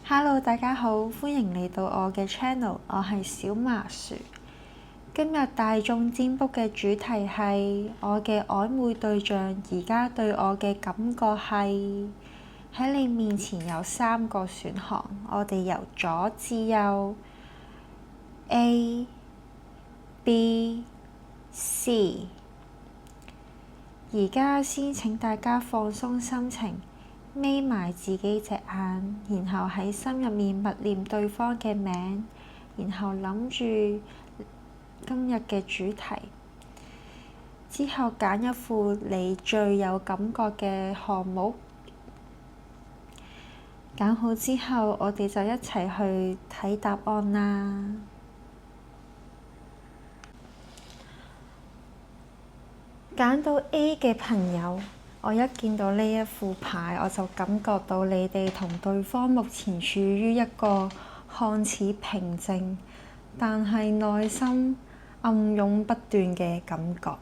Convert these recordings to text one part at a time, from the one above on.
Hello，大家好，歡迎嚟到我嘅 channel，我係小麻薯。今日大眾占卜嘅主題係我嘅曖昧對象而家對我嘅感覺係。喺你面前有3個選項，我哋由左至右 A、B、C。而家先請大家放鬆心情，眯埋自己隻眼，然後喺心入面默念對方嘅名，然後諗住今日嘅主題，之後揀一副你最有感覺嘅項目。揀好之後，我哋就一齊去睇答案啦。揀到 A 嘅朋友，我一見到呢一副牌，我就感覺到你哋同對方目前處於一個看似平靜，但係內心暗湧不斷嘅感覺。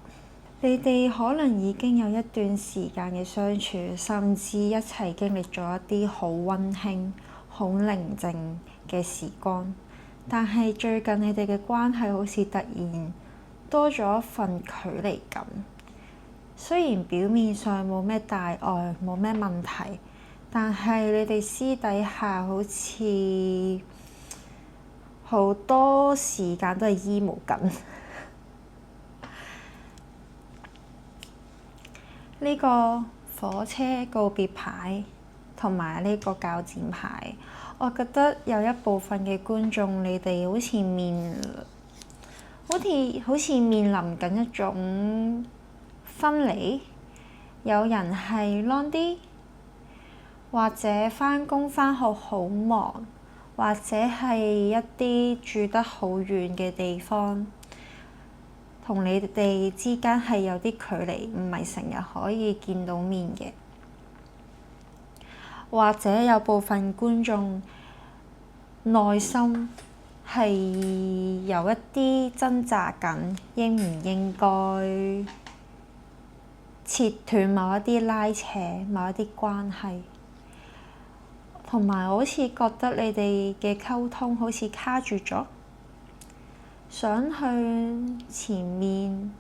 你哋可能已經有一段時間嘅相處，甚至一齊經歷咗一啲好溫馨、好寧靜嘅時光。但係最近你哋嘅關係好似突然多咗一份距離感。雖然表面上冇咩大礙，冇咩問題，但係你哋私底下好似好多時間都係 emo 緊。呢個火車告別牌同埋呢個鉸剪牌，我覺得有一部分嘅觀眾，你哋好似面臨緊一種分離。有人係 long 啲，或者返工返學好忙，或者係一啲住得好遠嘅地方，同你哋之間係有啲距離，唔係成日可以見到面嘅。或者有部分觀眾內心係有一啲掙扎緊，應唔應該切斷某一啲拉扯，某一啲關係，同埋我好似覺得你哋嘅溝通好似卡住咗，想向前，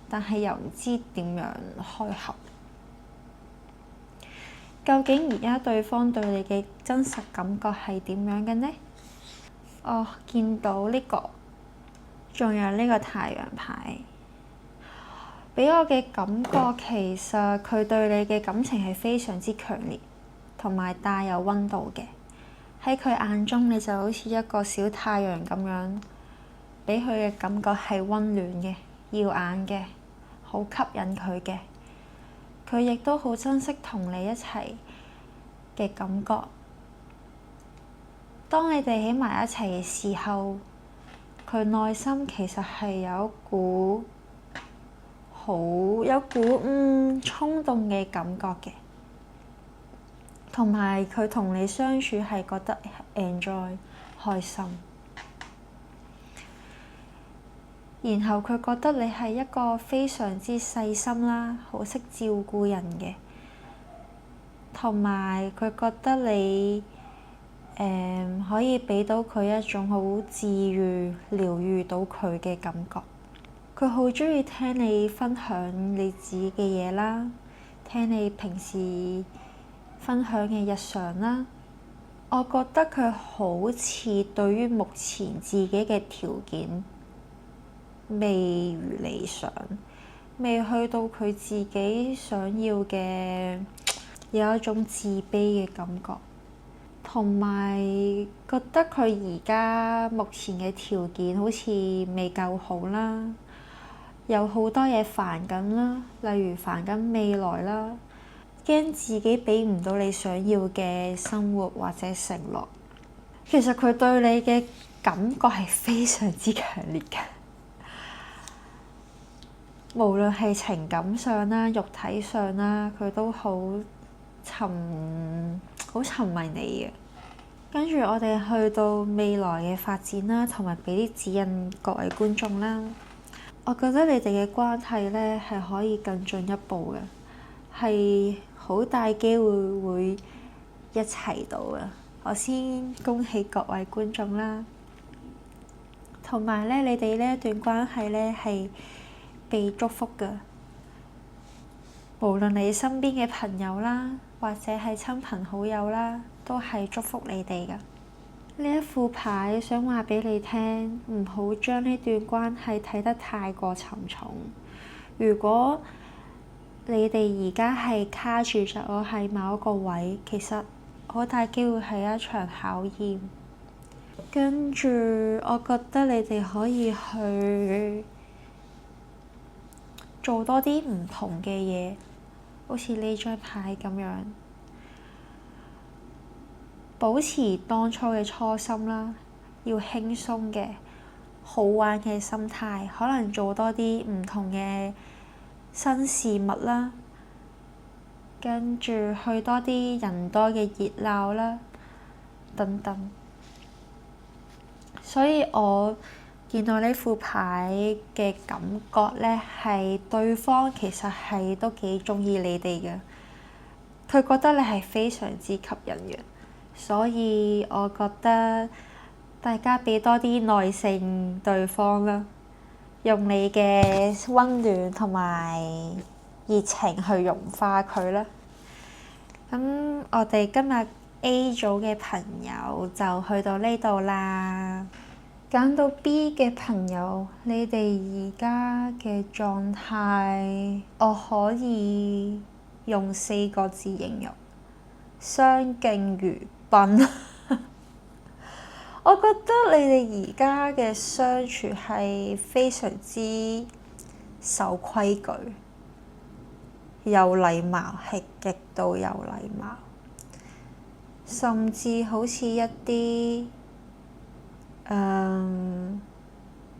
但係又唔知點樣開口。究竟而家對方對你嘅真實感覺係點樣嘅呢？見到呢個，仲有呢個太陽牌。俾我嘅感覺，其實佢對你嘅感情係非常之強烈，同埋帶有溫度嘅。喺佢眼中，你就好似一個小太陽咁樣，俾佢嘅感覺係溫暖嘅、耀眼嘅，好吸引佢嘅。佢亦都好珍惜同你一齊嘅感覺。當你哋喺埋一齊嘅時候，佢內心其實係有一股衝動嘅感覺嘅，同埋佢同你相處係覺得 enjoy 開心，然後佢覺得你係一個非常之細心啦，好識照顧人嘅，同埋佢覺得你可以俾到佢一種好治癒、療癒到佢嘅感覺。佢好鍾意聽你分享你自己嘅嘢啦，聽你平時分享嘅日常啦。我覺得佢好似對於目前自己嘅條件未如理想，未去到佢自己想要嘅，有一種自卑嘅感覺，同埋覺得佢而家目前嘅條件好似未夠好啦。有好多嘢煩緊啦，例如煩緊未來啦，驚自己俾唔到你想要嘅生活或者承諾。其實佢對你嘅感覺係非常之強烈嘅，無論係情感上啦、肉體上啦，佢都好沉迷你嘅。跟住我哋去到未來嘅發展啦，同埋俾啲指引各位觀眾啦。我覺得你哋嘅關係咧係可以更進一步嘅，係好大機會會一齊到啊！我先恭喜各位觀眾啦，同埋咧，你哋呢一段關係咧係被祝福㗎，無論你身邊嘅朋友啦，或者係親朋好友啦，都係祝福你哋㗎。呢一副牌想話俾你聽，唔好將呢段關係睇得太過沉重。如果你哋而家係卡住咗喺某一個位，其實好大機會係一場考驗。跟住，我覺得你哋可以去做多啲唔同嘅嘢，好似呢張牌咁樣，保持當初嘅初心啦，要輕鬆嘅、好玩嘅心態，可能做多啲唔同嘅新事物啦，跟住去多啲人多嘅熱鬧啦，等等。所以我見到呢副牌嘅感覺咧，係對方其實係都幾鍾意你哋嘅，佢覺得你係非常之吸引嘅，所以我覺得大家俾多啲耐性對方啦，用你嘅溫暖同埋熱情去融化佢啦。咁我哋今日A 組嘅朋友就去到呢度啦。揀到 B 嘅朋友，你哋而家嘅狀態，我可以用4個字形容：相敬如賓。我覺得你哋而家嘅相處係非常之守規矩、有禮貌，係極度有禮貌，甚至好似一啲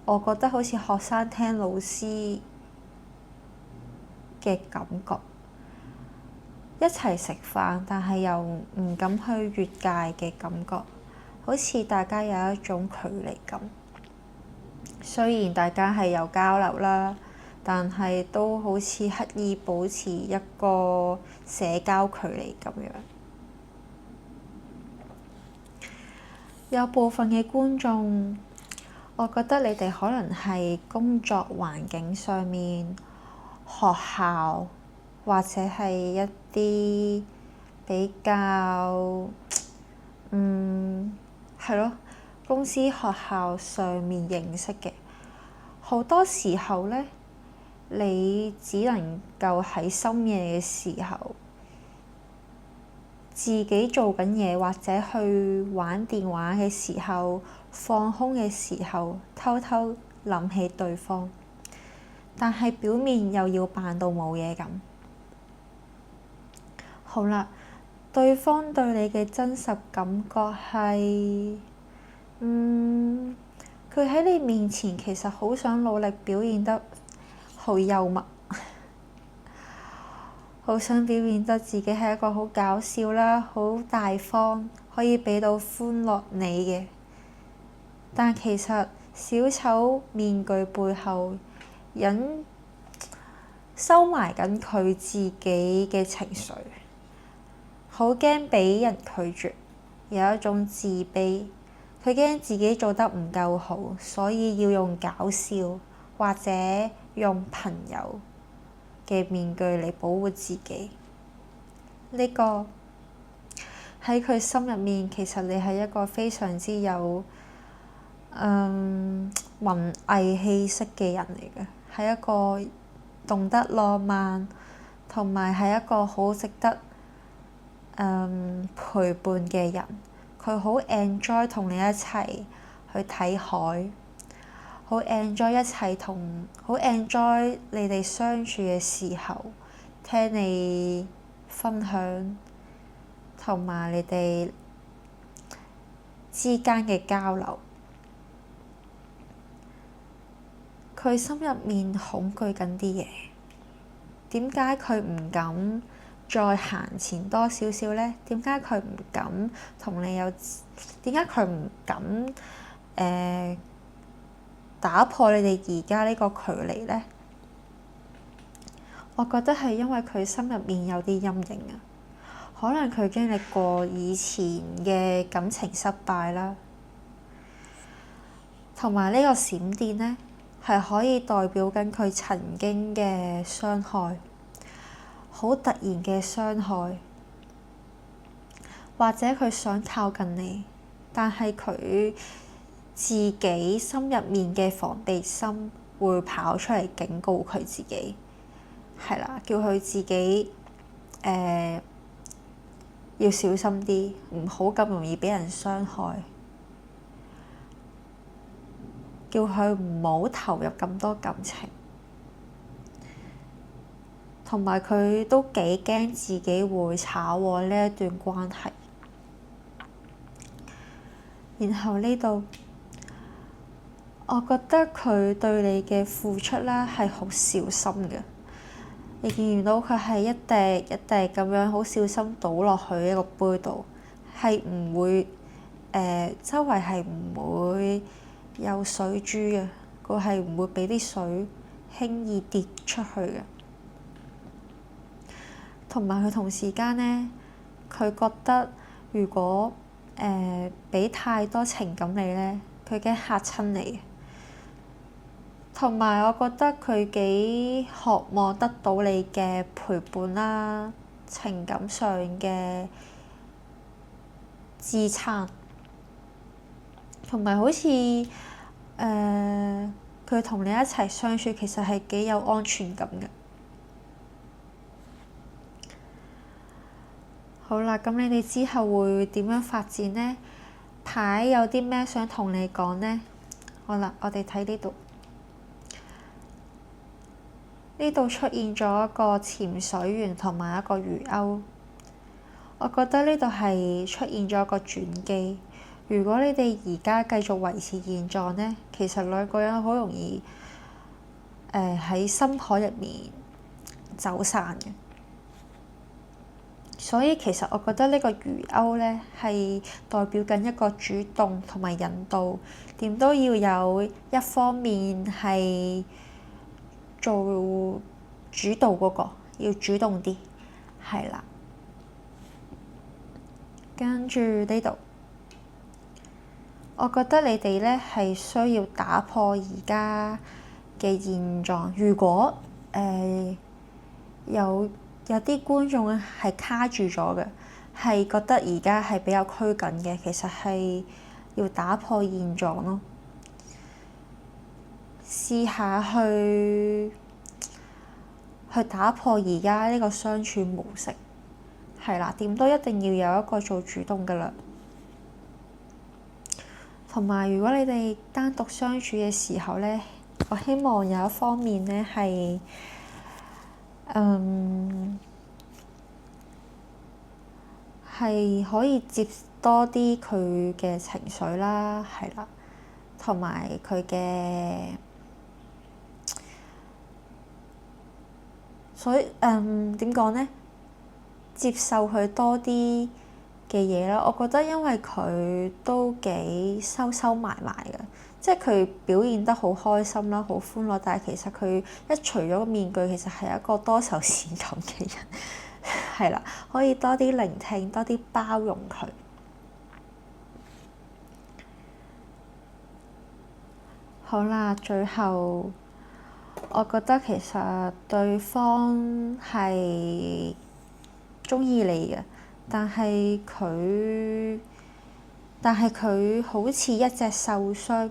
我覺得好似學生聽老師嘅感覺，一齊食飯，但係又唔敢去越界嘅感覺，好似大家有一種距離感。雖然大家係有交流啦，但係都好似刻意保持一個社交距離咁樣。有部分嘅觀眾，我覺得你哋可能係工作環境上面、學校或者係一啲比較係咯，公司學校上面認識嘅，好多時候咧，你只能夠喺深夜嘅時候，自己做緊嘢或者去玩電話嘅時候，放空嘅時候，偷偷諗起對方，但係表面又要扮到冇嘢咁。好啦，對方對你嘅真實感覺係，佢喺你面前其實好想努力表現得好幽默。好想表現得自己係一個好搞笑啦，好大方，可以俾到歡樂你嘅。但其實小丑面具背後收埋緊佢自己嘅情緒，好驚俾人拒絕，有一種自卑。佢驚自己做得唔夠好，所以要用搞笑或者用朋友嘅面具嚟保護自己。呢個喺佢心入面，其實你係一個非常之有文藝氣息嘅人嚟嘅，係一個懂得浪漫，同埋係一個好值得陪伴嘅人。佢好 enjoy 同你一齊去睇海，好 enjoy 好 enjoy 你哋相處嘅時候，聽你分享同埋你哋之間嘅交流。佢心入面恐懼緊啲嘢，點解佢唔敢再行前多少少咧？點解佢唔敢同你點解佢唔敢打破你哋而家呢個距離咧？我覺得係因為佢心入面有啲陰影啊，可能佢經歷過以前嘅感情失敗啦，同埋呢個閃電呢，係可以代表緊佢曾經嘅傷害，好突然嘅傷害，或者佢想靠近你，但係佢自己心入面嘅防備心會跑出嚟警告佢自己，係啦，叫佢自己要小心啲，唔好咁容易俾人傷害，叫佢唔好投入咁多感情，同埋佢都幾驚自己會炒禍呢一段關係。然後呢度，我覺得佢對你嘅付出啦係好小心嘅。你見唔到佢係一滴一滴咁樣好小心倒落去一個杯度，係唔會周圍係唔會有水珠嘅，佢係唔會俾啲水輕易跌出去嘅。同埋佢同時間呢，佢覺得如果俾太多情感你呢，佢驚嚇親你。同埋我覺得佢幾渴望得到你嘅陪伴啦，情感上嘅支撐，同埋好似佢同你一齊相處其實係幾有安全感嘅。好啦，咁你哋之後會點樣發展呢？牌有啲咩想同你講呢？好啦，我哋睇呢度。呢度出現咗一個潛水員同埋一個魚鈎，我覺得呢度係出現咗一個轉機。如果你哋而家繼續維持現狀呢，其實兩個人好容易喺深海入面走散嘅。所以其實我覺得呢個魚鈎呢係代表緊一個主動同埋引導，點都要有一方面係做主導嗰個，要主動啲，係啦。跟住呢度，我覺得你哋呢係需要打破而家嘅現狀。如果有啲觀眾係卡住咗嘅，係覺得而家係比較拘謹嘅，其實係要打破現狀咯。試下去打破而家呢個相處模式，係啦，點都一定要有一個做主動㗎喇。同埋如果你哋單獨相處嘅時候呢，我希望有一方面呢係係可以接多啲佢嘅情緒啦，係啦，同埋佢嘅，所以點講呢？接受佢多啲嘅嘢啦。我覺得因為佢都幾收埋嘅，即係佢表現得好開心啦，好歡樂，但係其實佢一除咗個面具，其實係一個多愁善感嘅人。係啦，可以多啲聆聽，多啲包容佢。好啦，最後我覺得其實對方係鍾意你嘅，但係佢好似一隻受傷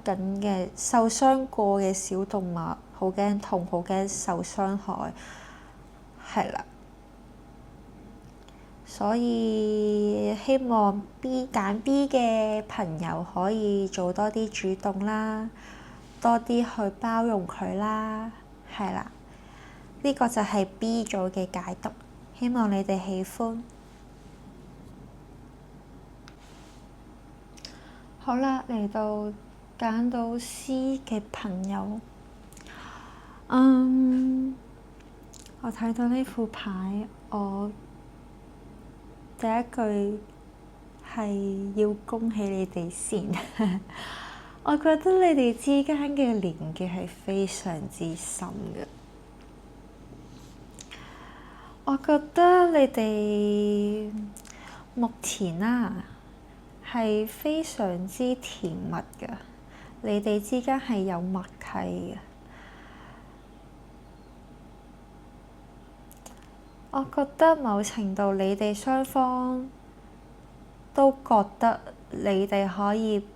過嘅小動物，好驚痛，好驚受傷害，係啦。所以希望揀 B 嘅朋友可以做多啲主動啦，多啲去包容佢啦，係啦。呢個就係 B 組嘅解讀，希望你哋喜歡。好啦，嚟到揀到 C 嘅朋友，我睇到呢副牌，我第一句係要恭喜你哋先。我覺得你哋之間嘅連結係非常之深嘅。我覺得你哋目前係非常之甜蜜㗎，你哋之間係有默契嘅。我覺得某程度你哋雙方都覺得你哋可以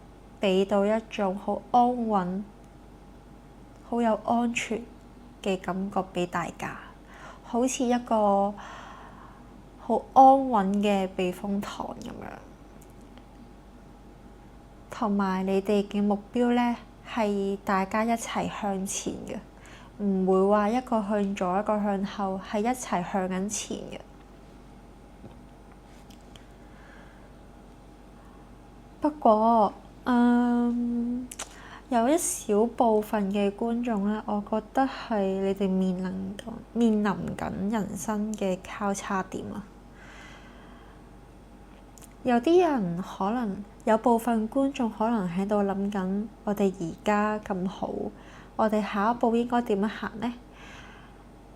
俾到一種好安穩、好有安全嘅感覺俾大家，好似一個好安穩嘅避風塘咁樣。同埋你哋嘅目標呢，係大家一齊向前嘅，唔會話一個向左一個向後，係一齊向緊前嘅。不過，有一小部分嘅觀眾呢，我覺得係你哋面臨緊人生嘅交叉點啊。有啲人可能，有部分觀眾可能喺度諗緊，我哋而家咁好，我哋下一步應該點樣行呢？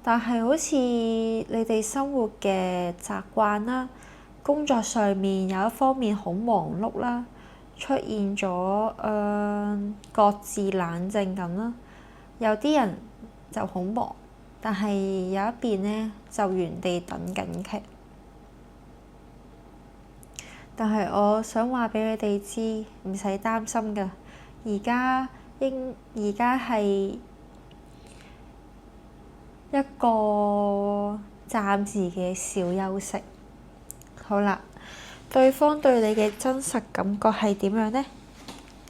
但係好似你哋生活嘅習慣啦，工作上面有一方面好忙碌啦，出現咗各自冷靜咁啦。有啲人就好忙，但係有一邊呢就原地等緊劇。但係我想話俾你哋知，唔使擔心㗎。而家係一個暫時嘅小休息。好啦，對方對你嘅真實感覺係點樣呢？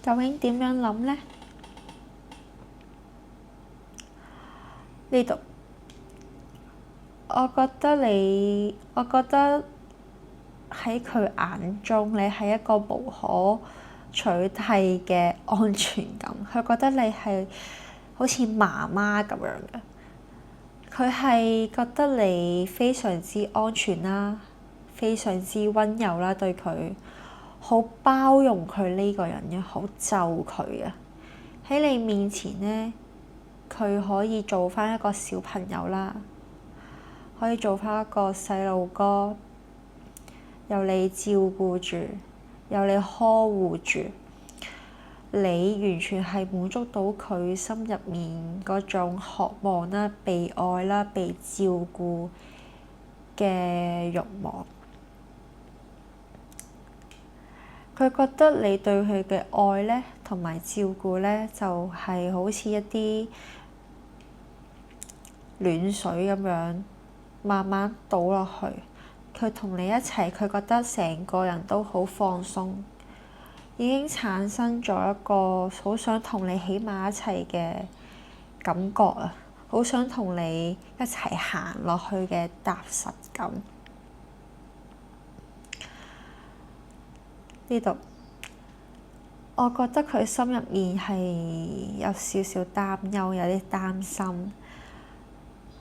究竟點樣諗呢？呢度，我覺得喺佢眼中，你係一個無可取替嘅安全感。佢覺得你係好似媽媽咁樣嘅。佢係覺得你非常之安全啦，非常之溫柔啦，對佢好包容佢呢個人嘅，好就佢嘅。喺你面前呢，佢可以做返一個小朋友啦，可以做返一個細路哥。有你照顧住，有你呵護住，你完全係滿足到佢心入面嗰種渴望啦、被愛啦、被照顧嘅慾望。佢覺得你對佢嘅愛呢，同埋照顧呢，就係好似一啲暖水咁樣，慢慢倒落去。佢同你一齊，佢覺得成個人都好放鬆，已經產生咗一個好想同你喺埋一齊嘅感覺啊！好想同你一齊行落去嘅踏實感。呢度，我覺得佢心入面係有少少擔憂，有啲擔心，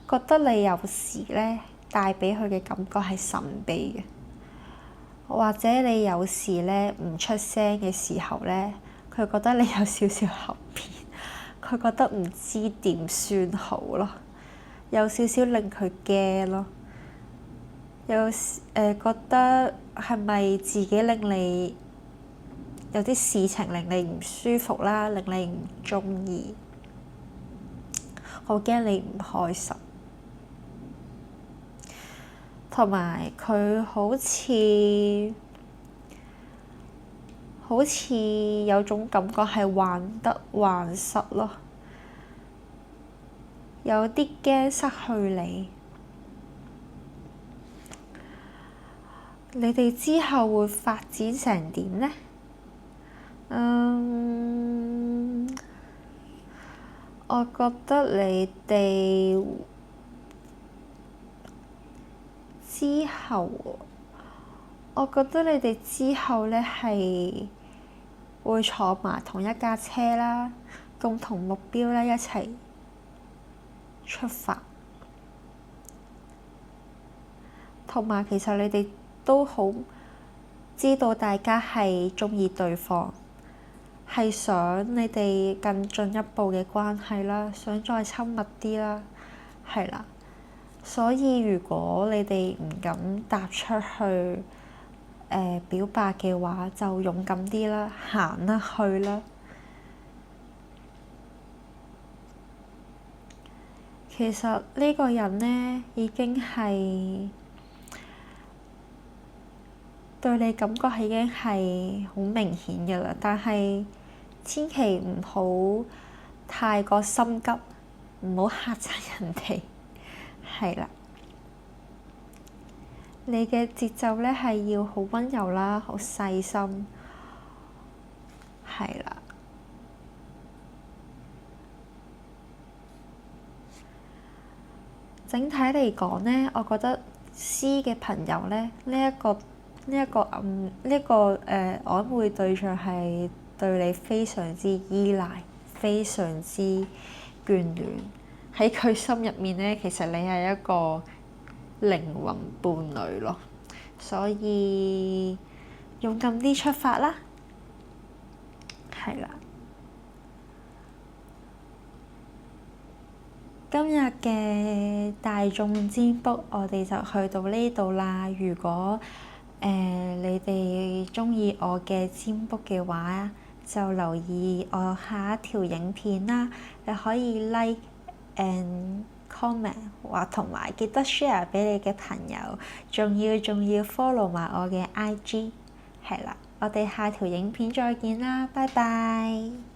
覺得你有時呢，帶俾佢嘅感覺係神秘嘅，或者你有時呢唔出聲嘅時候呢，佢覺得你有少少後邊，佢覺得唔知點算好咯，有少少令佢驚咯，覺得係咪自己令你有啲事情令你唔舒服啦，令你唔鍾意，好驚你唔開心。同埋佢好似有種感覺係患得患失咯，有啲驚失去你。你哋之後會發展成點呢？我覺得你哋之後，我覺得你哋之後呢係會坐埋同一架車啦，共同目標呢一齊出發。同埋其實你哋都好知道大家係鍾意對方，係想你哋更進一步嘅關係啦，想再親密啲啦，係啦。所以如果你哋唔敢踏出去表白嘅話，就勇敢啲啦，行啦，去啦。其實呢個人呢，已經係對你感覺已經係好明顯嘅啦，但係千祈唔好太過心急，唔好嚇親人哋，係啦。你嘅節奏呢係要好溫柔啦，好細心，係啦。整體嚟講呢，我覺得 C 嘅朋友呢，曖昧對象係對你非常之依賴，非常之眷戀。喺佢心入面呢，其實你係一個靈魂伴侶咯，所以勇敢啲出發啦，係啦。今日嘅大眾占卜我哋就去到呢度啦。如果你哋鍾意我嘅占卜嘅話，就留意我下一條影片啦。你可以 like and comment 或同埋記得 share 俾你嘅朋友，仲要 follow 埋我嘅 IG。係啦，我哋下條影片再見啦，拜拜。